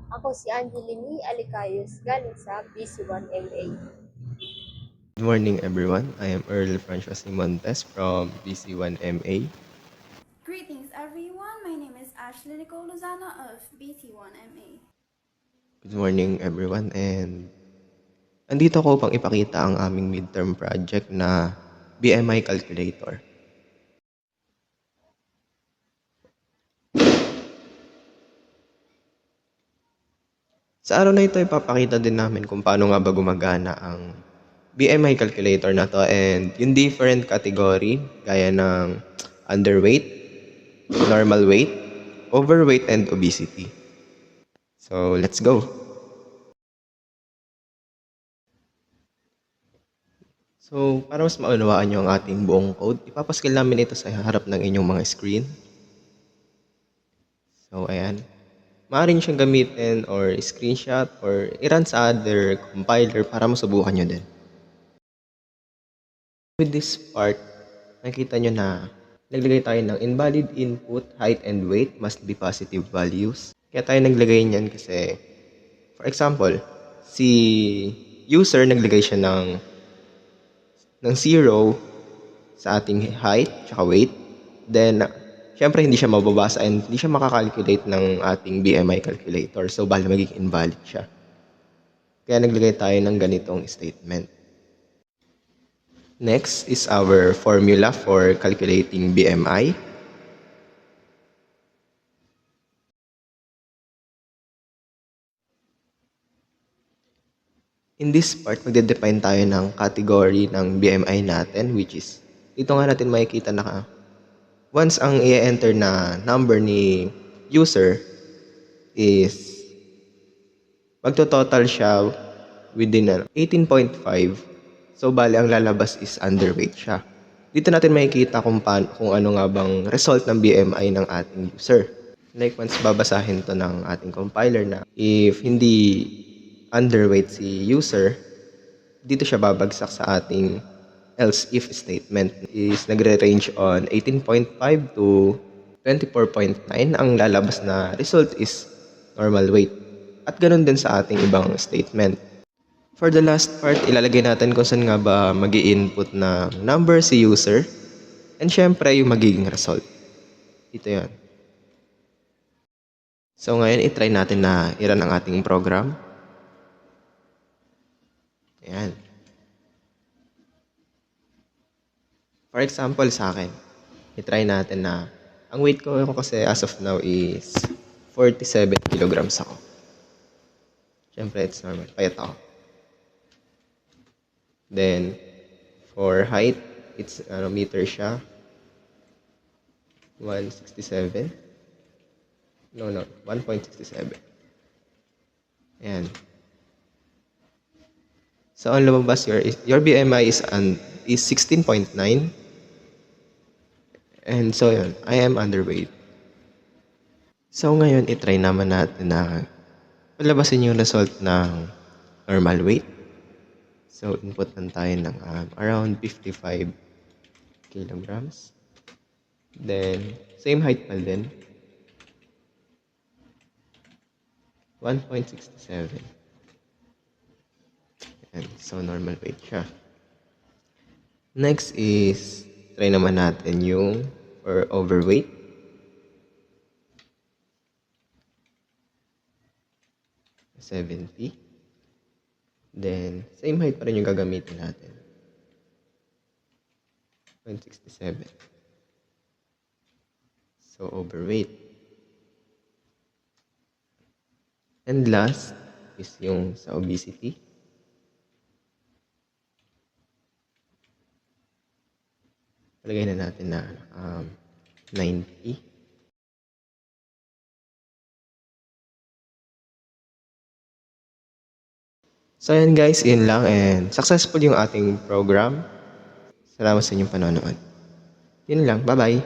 Ako si Angelini Alicayos, galing sa BC1MA. Good morning, everyone. I am Earl Francois Montes from BC1MA. Greetings everyone, my name is Ashley Nicole Lozano of BT1MA. Good morning, everyone. And andito ko upang ipakita ang aming midterm project na BMI calculator. Sa araw na ito, ipapakita din namin kung paano nga ba gumagana ang BMI calculator na to and yung different category gaya ng underweight, normal weight, overweight, and obesity. So, let's go! So, para mas maunawaan nyo ang ating buong code, ipapaskil namin ito sa harap ng inyong mga screen. So, ayan. Maaari nyo siyang gamitin or screenshot or i-run sa other compiler para masubukan nyo din. With this part, nakita nyo na naglagay tayo ng invalid input, height, and weight must be positive values. Kaya tayo naglagay niyan kasi, for example, si user naglagay siya ng 0 sa ating height at weight. Then, syempre hindi siya mababasa and hindi siya makakalculate ng ating BMI calculator. So, bali magiging invalid siya. Kaya naglagay tayo ng ganitong statement. Next is our formula for calculating BMI. In this part, magde-define tayo ng category ng BMI natin, which is, ito nga natin makikita na once ang i-enter na number ni user is magto-total siya within 18.5. So, bali ang lalabas is underweight siya. Dito natin makikita kung ano nga bang result ng BMI ng ating user. Like once babasahin to ng ating compiler na if hindi underweight si user, dito siya babagsak sa ating else if statement is nagre-range on 18.5 to 24.9. Ang lalabas na result is normal weight. At ganun din sa ating ibang statement. For the last part, ilalagay natin kung saan nga ba mag-i-input na number si user and syempre yung magiging result. Ito yan. So ngayon, itry natin na i-run ang ating program. Ayan. For example sa akin, itry natin na ang weight ko kasi as of now is 47 kilograms ako. Siyempre, it's normal. Payat ako. Then, for height, it's meter siya. 167. No, 1.67. Ayan. So, ang lumabas your BMI is 16.9. And so, yun. I am underweight. So, ngayon, itry naman natin na palabasin yung result ng normal weight. So, input lang tayo ng around 55 kilograms. Then, same height pa din. 1.67. And so, normal weight siya. Next is, try naman natin yung for overweight. $70. Then, same height pa rin yung gagamitin natin. 1.67. So, overweight. And last is yung sa obesity. Palagay na natin na 90. So ayan guys, yun lang and successful yung ating program. Salamat sa inyong panonood. Yun lang, bye-bye!